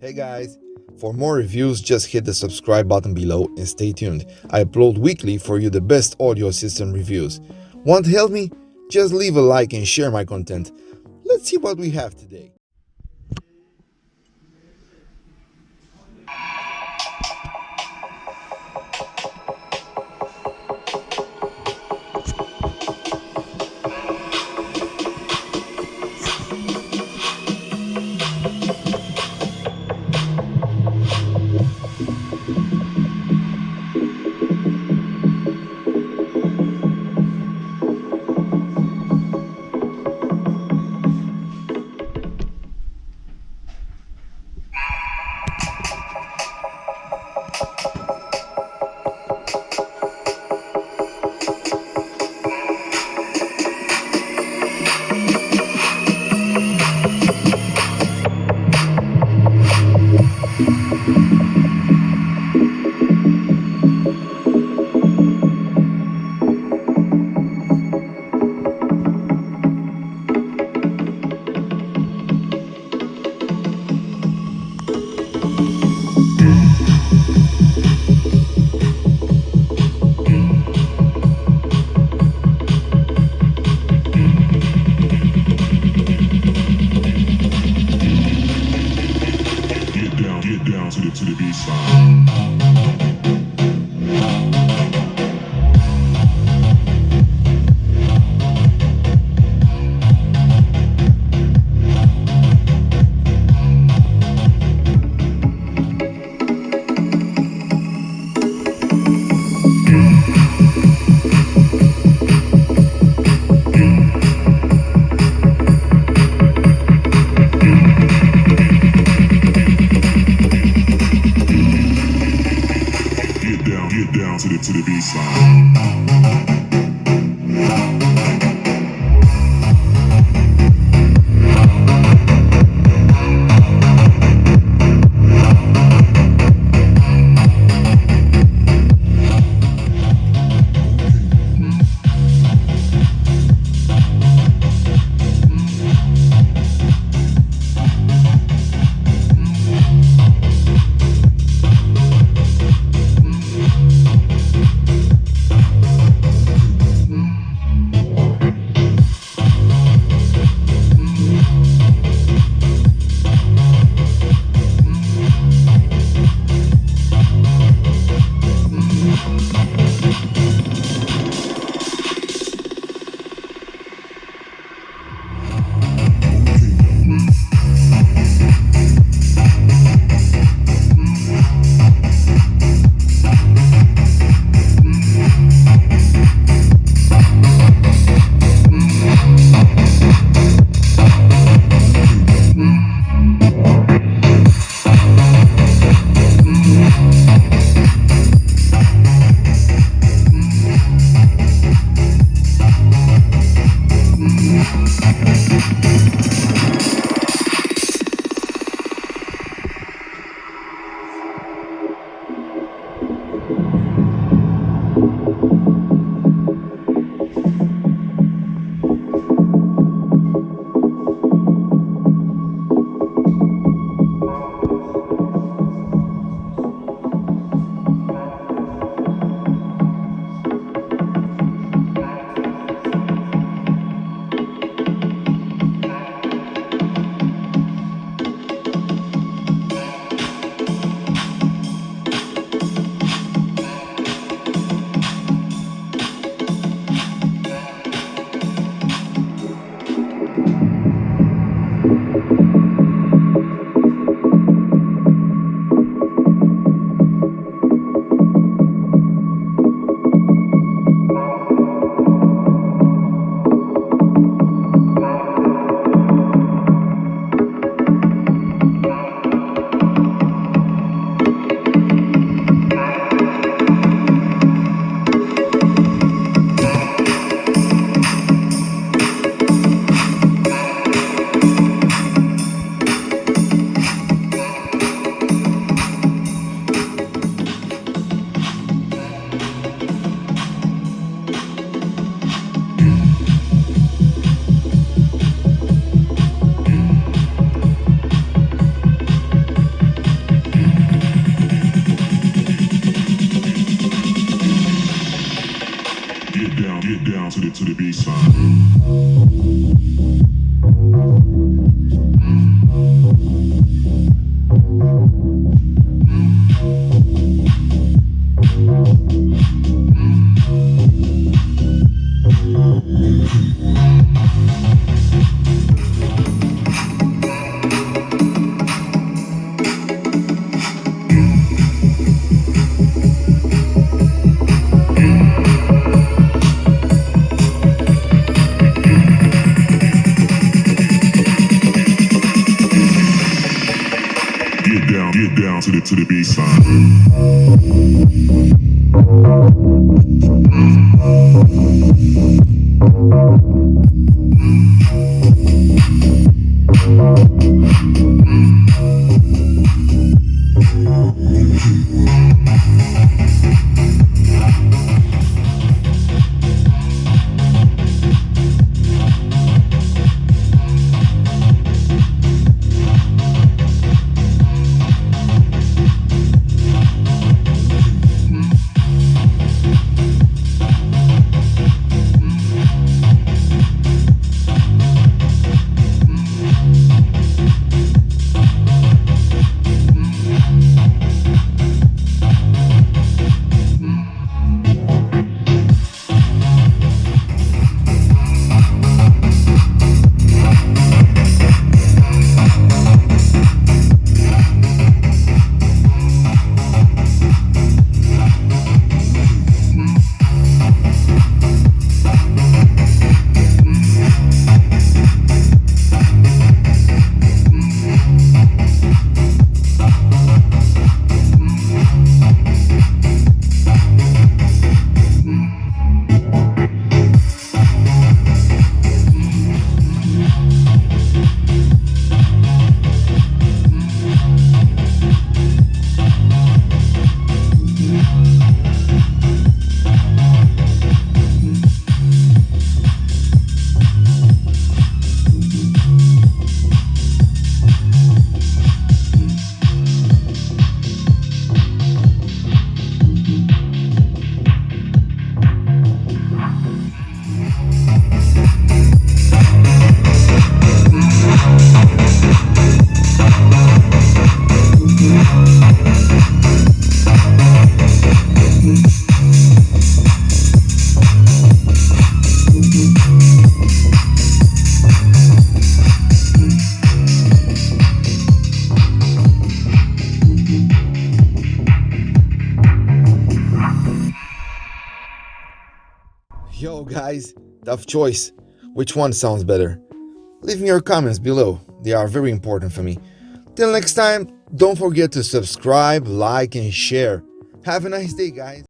Hey guys, for more reviews just hit the subscribe button below and stay tuned. I upload weekly for you the best audio system reviews. Want to help me? Just leave a like and share my content. Let's see what we have today. Get down to the beat side. Get down to the beat side. to the B side. Get down to the B side. Yo guys, tough choice. Which one sounds better? Leave me your comments below, they are very important for me. Till next time, don't forget to subscribe, like and share. Have a nice day guys.